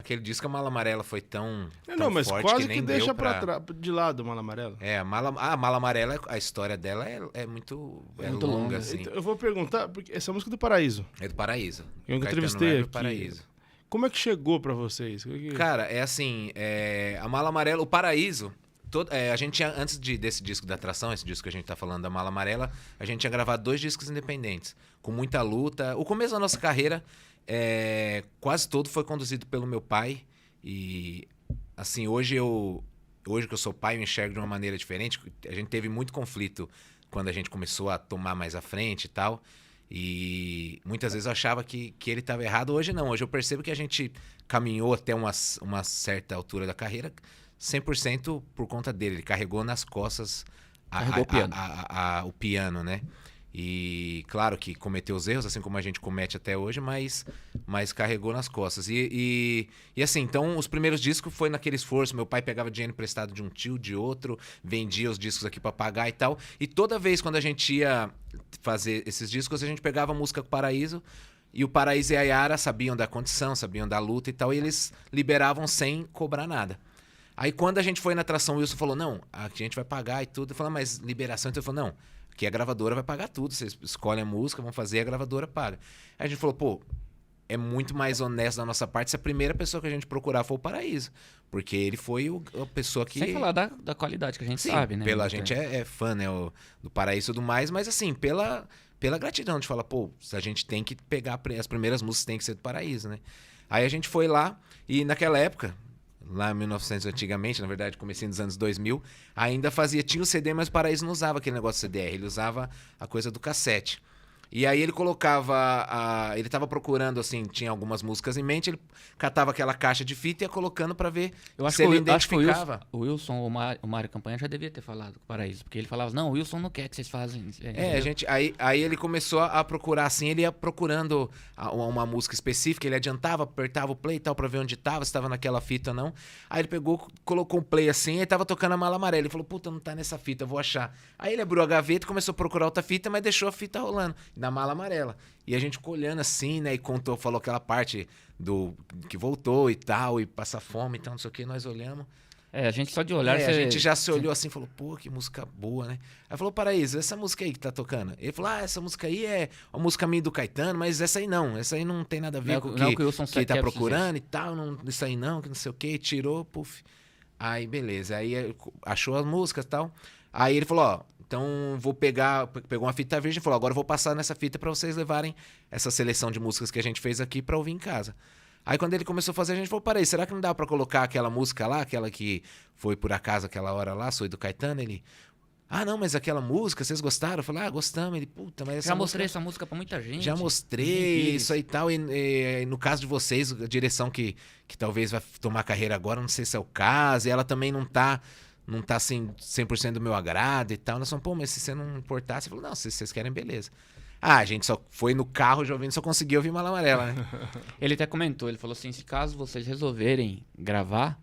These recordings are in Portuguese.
aquele disco, a Mala Amarela foi tão Não, mas forte quase que nem deixa deu pra... de lado o Mala Amarela. A Mala Amarela, a história dela é muito, muito longa, longa. assim. Então, eu vou perguntar, porque essa música é do Paraíso. É do Paraíso. Eu Caetano entrevistei Herbert, aqui. Paraíso. Como é que chegou pra vocês? Cara, é assim, a Mala Amarela, o Paraíso, a gente tinha, antes desse disco da Atração, esse disco que a gente tá falando da Mala Amarela, a gente tinha gravado 2 discos independentes, com muita luta. O começo da nossa carreira, quase todo foi conduzido pelo meu pai, e assim, hoje que eu sou pai, eu enxergo de uma maneira diferente. A gente teve muito conflito quando a gente começou a tomar mais à frente e tal. E muitas vezes eu achava que ele estava errado. Hoje não. Hoje eu percebo que a gente caminhou até uma certa altura da carreira 100% por conta dele. Ele carregou nas costas o piano, né? E claro que cometeu os erros, assim como a gente comete até hoje, mas carregou nas costas. E assim, então os primeiros discos foi naquele esforço. Meu pai pegava dinheiro emprestado de um tio, de outro, vendia os discos aqui pra pagar e tal. E toda vez quando a gente ia fazer esses discos, a gente pegava a música com o Paraíso. E o Paraíso e a Yara sabiam da condição, sabiam da luta e tal, e eles liberavam sem cobrar nada. Aí quando a gente foi na Atração, o Wilson falou, não, a gente vai pagar e tudo. Eu falei, mas liberação? Então ele falou, não, que a gravadora vai pagar tudo. Vocês escolhem a música, vão fazer, a gravadora paga. Aí a gente falou, pô, é muito mais honesto da nossa parte se a primeira pessoa que a gente procurar for o Paraíso. Porque ele foi a pessoa que... Sem falar da qualidade que a gente sabe, né? A gente é fã, né, do Paraíso e tudo mais, mas assim, pela gratidão de falar, pô, a gente tem que pegar as primeiras músicas, tem que ser do Paraíso, né? Aí a gente foi lá e naquela época... Lá em 1900, antigamente, na verdade, comecei nos anos 2000, ainda tinha o CD, mas o Paraíso não usava aquele negócio CDR, ele usava a coisa do cassete. E aí ele colocava, ele tava procurando, assim, tinha algumas músicas em mente, ele catava aquela caixa de fita e ia colocando pra ver se ele identificava. Acho que o Wilson ou o Mário Campanha já devia ter falado com o Paraíso, porque ele falava, não, o Wilson não quer que vocês façam. Aí ele começou a procurar, assim, ele ia procurando uma música específica, ele adiantava, apertava o play e tal pra ver onde tava, se tava naquela fita ou não. Aí ele pegou, colocou um play assim, e tava tocando a Mala Amarela. Ele falou, puta, não tá nessa fita, eu vou achar. Aí ele abriu a gaveta e começou a procurar outra fita, mas deixou a fita rolando. Da Mala Amarela. E a gente ficou olhando assim, né? E falou aquela parte do que voltou e tal, e passa fome e tal, não sei o que, nós olhamos. A gente só de olhar... A gente já se olhou assim e falou, pô, que música boa, né? Aí falou, Paraíso, essa música aí que tá tocando. Ele falou, essa música aí é uma música minha do Caetano, mas essa aí não tem nada a ver com o que ele tá procurando e tal, isso aí não, que não sei o que, tirou, puf. Aí, beleza, aí achou as músicas e tal. Aí ele falou, ó, então pegou uma fita virgem e falou, agora eu vou passar nessa fita pra vocês levarem essa seleção de músicas que a gente fez aqui pra ouvir em casa. Aí quando ele começou a fazer, a gente falou, peraí, será que não dá pra colocar aquela música lá, aquela que foi por acaso aquela hora lá, Sou do Caetano? Ele, não, mas aquela música, vocês gostaram? Eu falei, gostamos. Ele, puta, mas essa mostrei essa música pra muita gente. Já mostrei, isso aí e tal, e no caso de vocês, a direção que talvez vai tomar carreira agora, não sei se é o caso, e ela também não tá assim 100% do meu agrado e tal. Nós falamos, pô, mas se você não importar, você falou, não, se vocês querem, beleza. A gente só foi no carro já ouvindo, só conseguiu ouvir Mala Amarela, né? Ele até comentou, ele falou assim, se caso vocês resolverem gravar,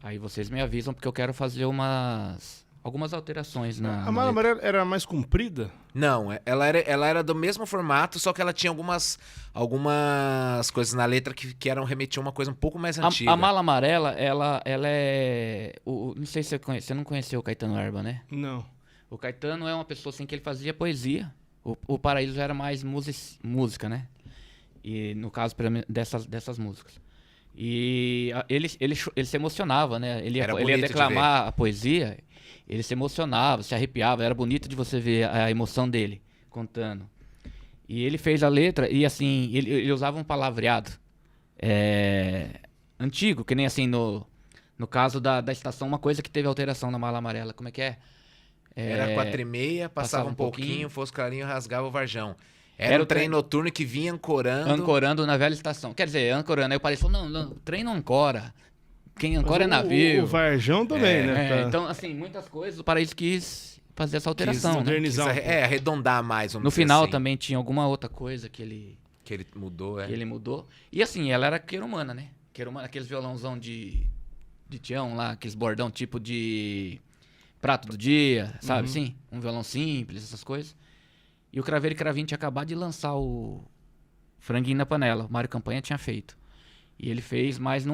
aí vocês me avisam, porque eu quero fazer algumas alterações na... A Mala Amarela era mais comprida? Não, ela era do mesmo formato, só que ela tinha algumas coisas na letra que remetiam a uma coisa um pouco mais antiga. A Mala Amarela, ela é... não sei se você não conheceu o Caetano Herba, né? Não. O Caetano é uma pessoa assim que ele fazia poesia. O Paraíso era mais música, né? E no caso dessas músicas. E ele se emocionava, né? Ele ia declamar a poesia, ele se emocionava, se arrepiava. Era bonito de você ver a emoção dele contando. E ele fez a letra e assim, ele usava um palavreado antigo, que nem assim no caso da estação, uma coisa que teve alteração na Mala Amarela. Como é que é? Era 4h30, passava um pouquinho, fosse clarinho, rasgava o varjão. Era um trem noturno que vinha ancorando. Ancorando na velha estação. Quer dizer, ancorando. Aí o Paraíso falou, não, o trem não ancora. Quem ancora é navio. O varjão também, né? Então, assim, muitas coisas o Paraíso quis fazer essa alteração. Quis modernizar. Quis arredondar mais. No final assim. Também tinha alguma outra coisa que ele mudou, Que ele mudou. E assim, ela era queirumana, né? Queirumana, aqueles violãozão de Tião lá, aqueles bordão tipo de... Prato do Dia, sabe assim? Um violão simples, essas coisas. E o Craveiro e Cravinho tinha acabado de lançar o Franguinho na Panela. O Mário Campanha tinha feito. E ele fez mais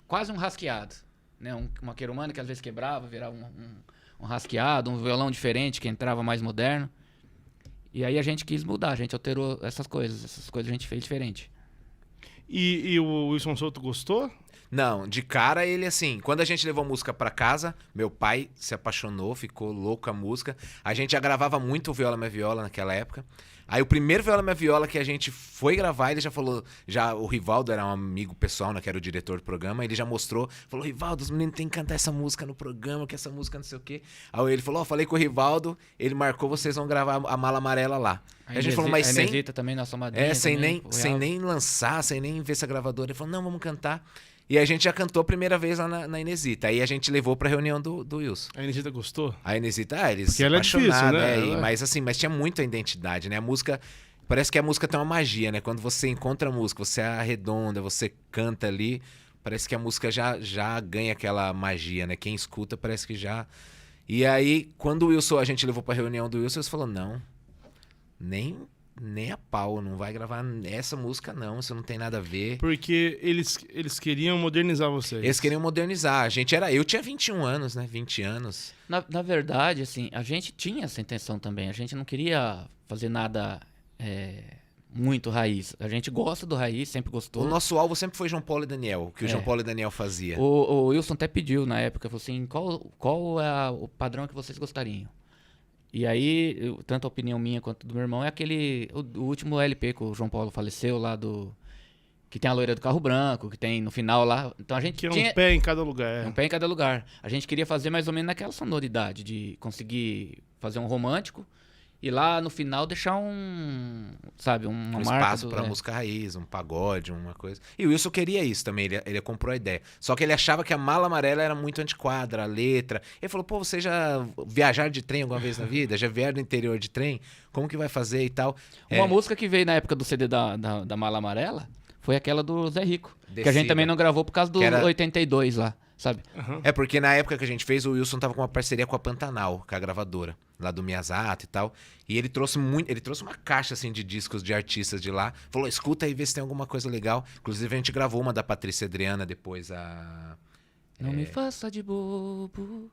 quase um rasqueado, né? Uma querumana que às vezes quebrava, virava um rasqueado, um violão diferente que entrava mais moderno. E aí a gente quis mudar, a gente alterou essas coisas a gente fez diferente. E o Wilson Souto gostou? Não, de cara ele assim, quando a gente levou a música pra casa, meu pai se apaixonou, ficou louco com a música. A gente já gravava muito o Viola Minha Viola naquela época. Aí o primeiro Viola Minha Viola que a gente foi gravar, ele já falou, o Rivaldo era um amigo pessoal, né, que era o diretor do programa, ele já mostrou, falou, Rivaldo, os meninos têm que cantar essa música no programa, que essa música não sei o quê. Aí ele falou, falei com o Rivaldo, ele marcou, vocês vão gravar a Mala Amarela lá. Aí a gente falou, mas sem... também, nossa madrinha, sem também, nem lançar, sem nem ver essa gravadora. Ele falou, não, vamos cantar. E a gente já cantou a primeira vez lá na Inesita. Aí a gente levou pra reunião do Wilson. A Inesita gostou? A Inesita, eles porque ela é difícil, né? Mas tinha muita identidade, né? A música, parece que a música tem uma magia, né? Quando você encontra a música, você arredonda, você canta ali, parece que a música já ganha aquela magia, né? Quem escuta parece que já... E aí, quando a gente levou pra reunião do Wilson, eles falaram, não, nem a pau, não vai gravar essa música não, isso não tem nada a ver. Porque eles queriam modernizar vocês. Eles queriam modernizar. Eu tinha 21 anos, né? 20 anos. Na verdade, assim, a gente tinha essa intenção também. A gente não queria fazer nada muito raiz. A gente gosta do raiz, sempre gostou. O nosso alvo sempre foi João Paulo e Daniel, o que o João Paulo e Daniel fazia. O Wilson até pediu na época, falou assim, qual é o padrão que vocês gostariam? E aí, tanto a opinião minha quanto do meu irmão, é o último LP que o João Paulo faleceu lá que tem a loira do carro branco, que tem no final lá. Então a gente que é um pé em cada lugar. Um pé em cada lugar. A gente queria fazer mais ou menos naquela sonoridade, de conseguir fazer um romântico e lá no final deixar uma marca. Espaço pra música raiz, um pagode, uma coisa. E o Wilson queria isso também, ele comprou a ideia. Só que ele achava que a Mala Amarela era muito antiquada, a letra. Ele falou, pô, vocês já viajaram de trem alguma vez na vida? Já vieram do interior de trem? Como que vai fazer e tal? Uma música que veio na época do CD da Mala Amarela foi aquela do Zé Rico. Descida. Que a gente também não gravou por causa do 82 lá, sabe? Uhum. Porque na época que a gente fez, o Wilson tava com uma parceria com a Pantanal, com a gravadora, lá do Miyazato e tal. E ele trouxe uma caixa assim de discos de artistas de lá. Falou, escuta aí, vê se tem alguma coisa legal. Inclusive a gente gravou uma da Patrícia Adriana depois, Não me faça de bobo.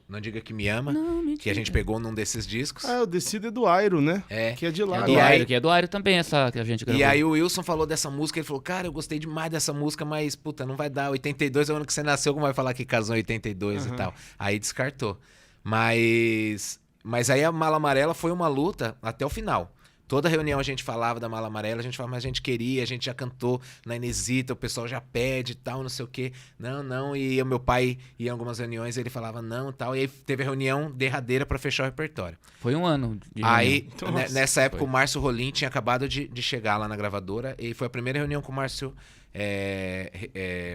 Não diga que me ama. Que a gente pegou num desses discos. O Descida é do Airo, né? Que é de lá. Que é do Airo também, essa que a gente gravou. E aí o Wilson falou dessa música, ele falou, cara, eu gostei demais dessa música, mas, puta, não vai dar. 82 é o ano que você nasceu, como vai falar que casou em 82 e tal? Aí descartou. Mas aí a Mala Amarela foi uma luta até o final. Toda reunião a gente falava da Mala Amarela, a gente falava, mas a gente queria, a gente já cantou na Inesita, o pessoal já pede e tal, não sei o quê. Não, e o meu pai ia em algumas reuniões, ele falava não e tal, e aí teve a reunião derradeira pra fechar o repertório. Foi um ano de reunião. Aí, nessa época, o Márcio Rolim tinha acabado de chegar lá na gravadora, e foi a primeira reunião que o Márcio...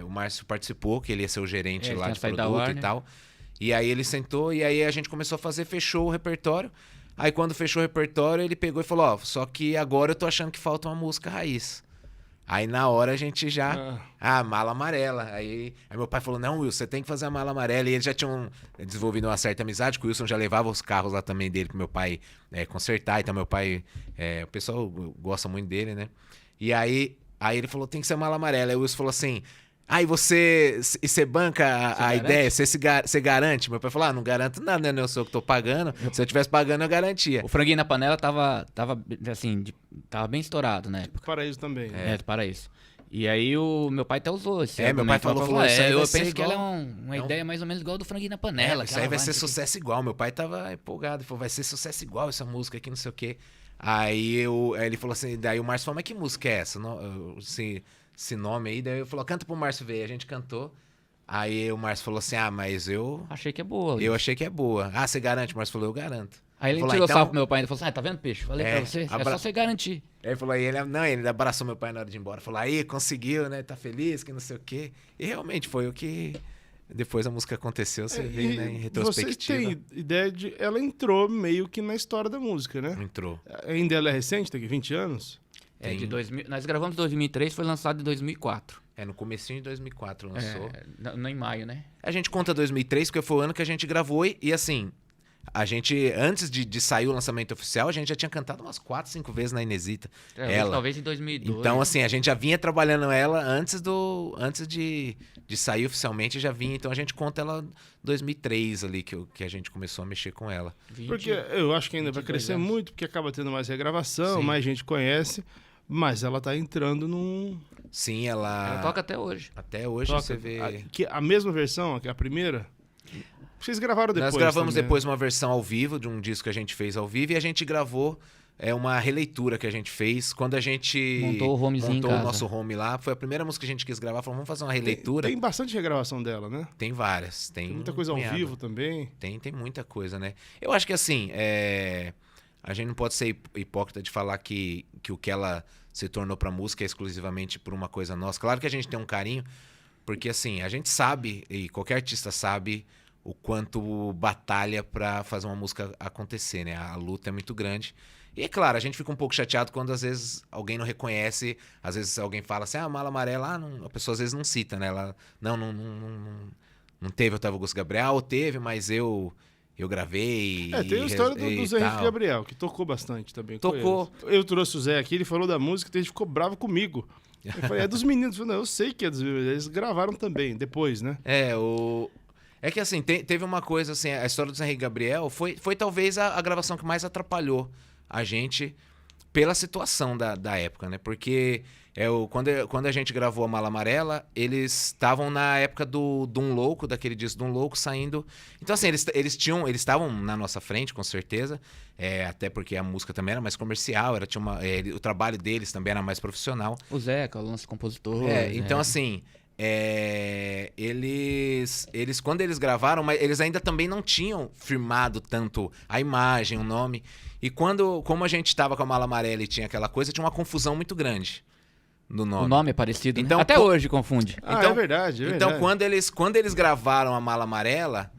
o Márcio participou, que ele ia ser o gerente lá de produto e tal. E aí ele sentou, e aí a gente começou a fazer, fechou o repertório. Aí quando fechou o repertório, ele pegou e falou, só que agora eu tô achando que falta uma música raiz. Aí na hora a gente já... Mala Amarela. Aí meu pai falou, não, Wilson, você tem que fazer a Mala Amarela. E eles já tinham desenvolvido uma certa amizade, que o Wilson já levava os carros lá também dele pro meu pai consertar. Então meu pai... o pessoal gosta muito dele, né? E aí ele falou, tem que ser a Mala Amarela. Aí o Wilson falou assim... E você banca a ideia? Você garante? Meu pai falou, não garanto nada, né? Eu sou o que tô pagando. Se eu tivesse pagando, eu garantia. O Franguinho na Panela tava assim, tava bem estourado na época. Paraíso também. Do Paraíso. E aí o meu pai até usou esse meu pai falou eu penso que ela é uma ideia mais ou menos igual do Franguinho na Panela. Isso aí vai ser sucesso igual. Meu pai tava empolgado, falou, vai ser sucesso igual essa música aqui, não sei o quê. Aí ele falou assim, daí o Márcio falou, mas que música é essa? Esse nome aí, daí eu falou, canta pro Márcio ver. A gente cantou. Aí o Márcio falou assim, mas eu... Achei que é boa. Eu achei que é boa. Você garante? O Márcio falou, eu garanto. Aí ele tirou sarro pro meu pai e falou assim, tá vendo, peixe? Falei pra você, é só você garantir. Aí ele falou, ele abraçou meu pai na hora de ir embora. Falou, aí, conseguiu, né? Tá feliz, que não sei o quê. E realmente foi o que... Depois a música aconteceu, você vê, né, em retrospectiva. Você tem ideia de... Ela entrou meio que na história da música, né? Entrou. Ainda ela é recente, tem 20 anos? De 2000, nós gravamos em 2003, foi lançado em 2004. No comecinho de 2004 lançou. Em maio, né? A gente conta 2003 porque foi o ano que a gente gravou e assim, A gente, antes de sair o lançamento oficial, a gente já tinha cantado umas 4, 5 vezes na Inesita. Ela. Talvez em 2002. Então, assim, a gente já vinha trabalhando ela antes de sair oficialmente, já vinha. Então, a gente conta ela 2003 ali, que a gente começou a mexer com ela. 20, Porque eu acho que ainda vai 22 crescer anos. muito, porque acaba tendo mais regravação, Sim. mais gente conhece, mas ela tá entrando num... Sim, ela... Ela toca até hoje. Até hoje Toca. você vê... A mesma versão, que é a primeira? Vocês gravaram depois? Nós gravamos também, depois uma versão ao vivo, de um disco que a gente fez ao vivo, e a gente gravou uma releitura que a gente fez quando a gente Montou o homezinho em montou o casa. nosso home lá. Foi a primeira música que a gente quis gravar, falou, vamos fazer uma Tem, releitura. tem bastante regravação dela, né? Tem várias. Tem Tem muita coisa ao punhado. vivo também. Tem muita coisa, né? Eu acho que assim, a gente não pode ser hipócrita de falar que o que ela se tornou pra música é exclusivamente por uma coisa nossa. Claro que a gente tem um carinho, porque assim, a gente sabe, e qualquer artista sabe, o quanto batalha pra fazer uma música acontecer, né? A luta é muito grande. E é claro, a gente fica um pouco chateado quando às vezes alguém não reconhece, às vezes alguém fala assim, Mala Amarela, a pessoa às vezes não cita, né? Ela, não teve Otávio Augusto Gabriel, ou teve, mas eu gravei. Tem a história do Zé Henrique tal. Gabriel, que tocou bastante também. Tocou. Com ele. Eu trouxe o Zé aqui, ele falou da música, então ele ficou bravo comigo. Eu falei, é dos meninos. Eu falei, não, eu sei que é dos meninos. Eles gravaram também, depois, né? É que assim, teve uma coisa assim, a história do Zé Henrique Gabriel foi talvez a gravação que mais atrapalhou a gente pela situação da época, né? Porque quando a gente gravou a Mala Amarela, eles estavam na época do Um Louco, daquele disco do Um Louco saindo. Então assim, eles estavam na nossa frente, com certeza, até porque a música também era mais comercial, o trabalho deles também era mais profissional. O Zeca, o lance compositor. Então assim, quando eles gravaram, mas eles ainda também não tinham firmado tanto a imagem, o nome. E como a gente estava com a Mala Amarela e tinha aquela coisa, tinha uma confusão muito grande no nome. O nome é parecido, Então, né? Até hoje confunde. Então, é verdade, é Então, verdade. quando eles gravaram a Mala Amarela,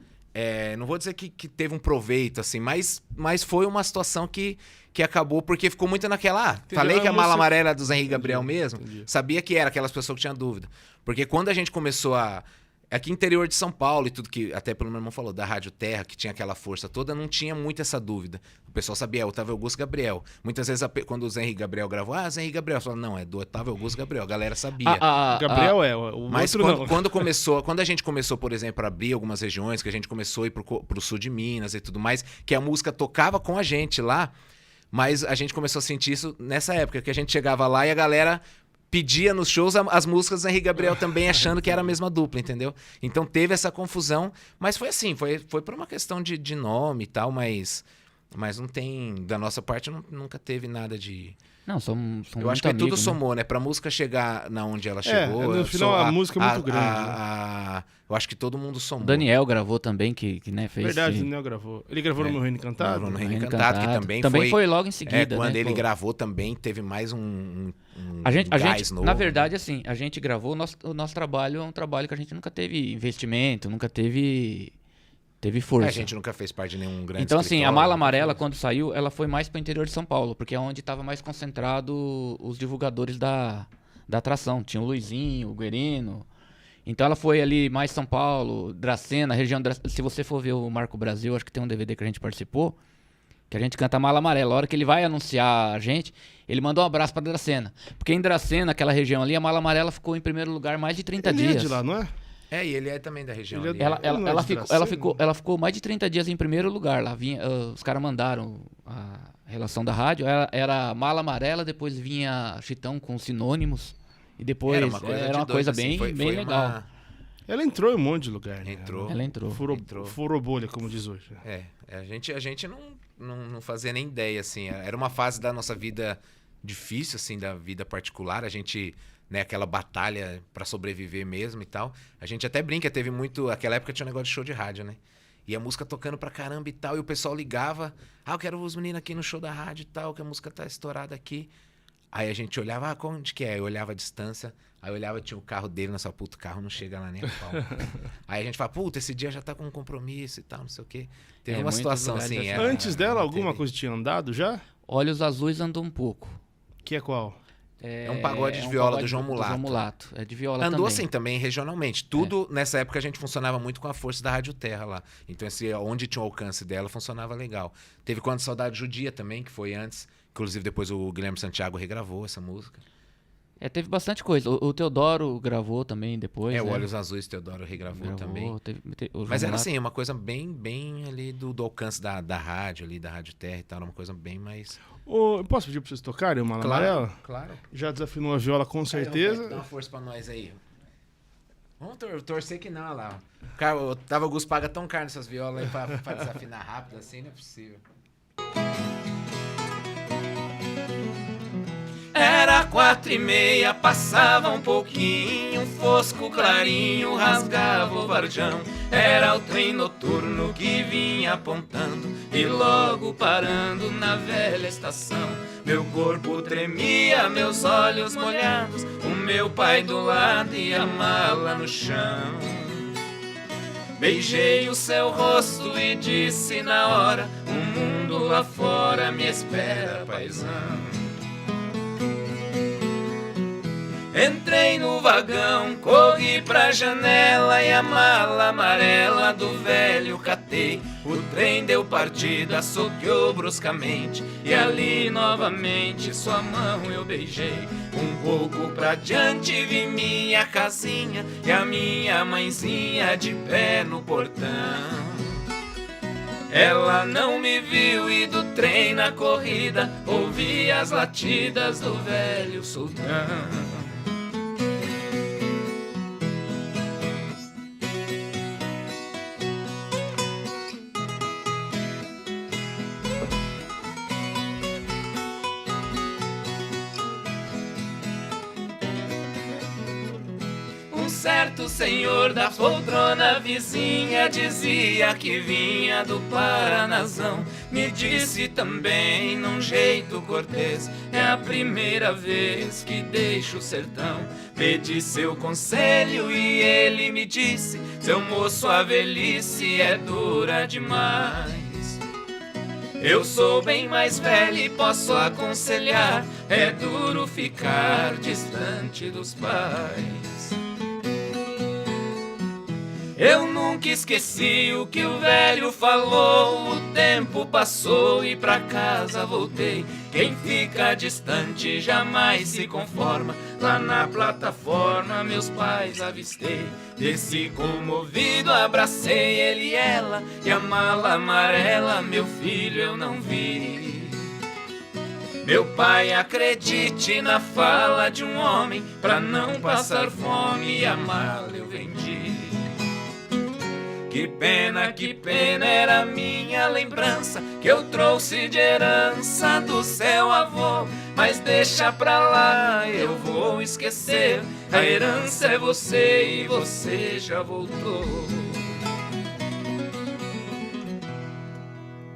não vou dizer que teve um proveito, assim, mas foi uma situação que acabou, porque ficou muito naquela... falei que a Mala Amarela é do Zé Henrique Gabriel mesmo, sabia que era aquelas pessoas que tinham dúvida. Porque quando a gente começou aqui interior de São Paulo e tudo que, até pelo meu irmão falou, da Rádio Terra, que tinha aquela força toda, não tinha muito essa dúvida. O pessoal sabia, Otávio Augusto Gabriel. Muitas vezes, quando o Zé Henrique Gabriel gravou, Zé Henrique Gabriel. Falava, não, é do Otávio Augusto Gabriel. A galera sabia. Gabriel o Mas outro quando a gente começou, por exemplo, a abrir algumas regiões, que a gente começou a ir pro sul de Minas e tudo mais, que a música tocava com a gente lá, mas a gente começou a sentir isso nessa época, que a gente chegava lá e a galera pedia nos shows as músicas do Henrique Gabriel também, achando que era a mesma dupla, entendeu? Então teve essa confusão, mas foi assim, foi por uma questão de nome e tal, mas não tem, da nossa parte, nunca teve nada de... Não, somos Eu acho que tudo somou, né? Pra música chegar na onde ela chegou... no final a música é muito grande. Eu acho que todo mundo somou. O Daniel gravou também, que né, fez... Verdade, o Daniel gravou. Ele gravou no Meu Reino Encantado? Gravou no Reino Reino Encantado, Encantado. que também foi logo em seguida, quando né? ele Pô. gravou também, teve mais um A gente, gás novo. na verdade, assim, a gente gravou, o nosso trabalho é um trabalho que a gente nunca teve investimento, nunca teve força. A gente nunca fez parte de nenhum grande Então, assim, a escritório, Mala nunca Amarela, fez. quando saiu, ela foi mais para o interior de São Paulo, porque é onde estava mais concentrado os divulgadores da atração. Tinha o Luizinho, o Guerino. Então ela foi ali mais São Paulo, Dracena, região... Se você for ver o Marco Brasil, acho que tem um DVD que a gente participou, que a gente canta Mala Amarela. A hora que ele vai anunciar a gente, ele mandou um abraço para Dracena. Porque em Dracena, aquela região ali, a Mala Amarela ficou em primeiro lugar mais de 30 Ele dias. é de lá, não é? E ele é também da região. Ele é ali, do- Ele não é de Ela ficou mais de 30 dias em primeiro lugar. Lá vinha, os caras mandaram a relação da rádio. Era Mala Amarela, depois vinha Chitão com sinônimos. E depois era uma de coisa doido, bem, assim, foi legal. Ela entrou em um monte de lugar. né? Entrou. Ela entrou. Furou bolha, como diz hoje. A gente não fazia nem ideia, assim. Era uma fase da nossa vida difícil, assim, da vida particular. A gente, né, aquela batalha pra sobreviver mesmo e tal. A gente até brinca, teve muito... Aquela época tinha um negócio de show de rádio, né? E a música tocando pra caramba e tal. E o pessoal ligava. Eu quero os meninos aqui no show da rádio e tal, que a música tá estourada aqui. Aí a gente olhava, onde que é? Eu olhava a distância, aí eu olhava, tinha o carro dele, nessa puta, o carro não chega lá nem a pau. Aí a gente fala, puta, esse dia já tá com um compromisso e tal, não sei o quê. Teve uma muitos situação lugares assim. assim. Antes dela, não alguma teve. coisa tinha andado já? Olhos Azuis andou um pouco. Que é qual? É um pagode de viola do João Mulato. João Mulato. É de viola Andou também. assim também regionalmente. Tudo nessa época a gente funcionava muito com a força da Rádio Terra lá. Então, onde tinha o alcance dela, funcionava legal. Teve Quando Saudade Judia também, que foi antes. Inclusive, depois o Guilherme Santiago regravou essa música. Teve bastante coisa. O Teodoro gravou também depois. O Olhos Azuis, Teodoro regravou também. Mas era assim, uma coisa bem ali do alcance da rádio, ali, da Rádio Terra e tal. Era uma coisa bem mais... Posso pedir pra vocês tocarem uma amarela? Claro. Já desafinou a viola com certeza. Dá uma força pra nós aí. Vamos torcer que não, olha lá. Cara, o Otávio Augusto paga tão caro nessas violas aí pra desafinar rápido assim, não é possível. Era 4:30, passava um pouquinho, fosco clarinho, rasgava o varjão. Era o trem noturno que vinha apontando e logo parando na velha estação. Meu corpo tremia, meus olhos molhados, o meu pai do lado e a mala no chão. Beijei o seu rosto e disse na hora: o mundo lá fora me espera, paizão. Entrei no vagão, corri pra janela e a mala amarela do velho catei. O trem deu partida, soqueou bruscamente e ali novamente sua mão eu beijei. Um pouco pra diante vi minha casinha e a minha mãezinha de pé no portão. Ela não me viu e do trem na corrida ouvi as latidas do velho sultão. Certo senhor da poltrona vizinha dizia que vinha do Paranazão. Me disse também num jeito cortês: é a primeira vez que deixo o sertão. Pedi seu conselho e ele me disse: seu moço, a velhice é dura demais. Eu sou bem mais velho e posso aconselhar: é duro ficar distante dos pais. Eu nunca esqueci o que o velho falou. O tempo passou e pra casa voltei. Quem fica distante jamais se conforma. Lá na plataforma meus pais avistei. Desci comovido, abracei ele e ela. E a mala amarela, meu filho, eu não vi. Meu pai, acredite na fala de um homem. Pra não passar fome, a mala eu vendi. Que pena era minha lembrança que eu trouxe de herança do seu avô. Mas deixa pra lá, eu vou esquecer. A herança é você e você já voltou.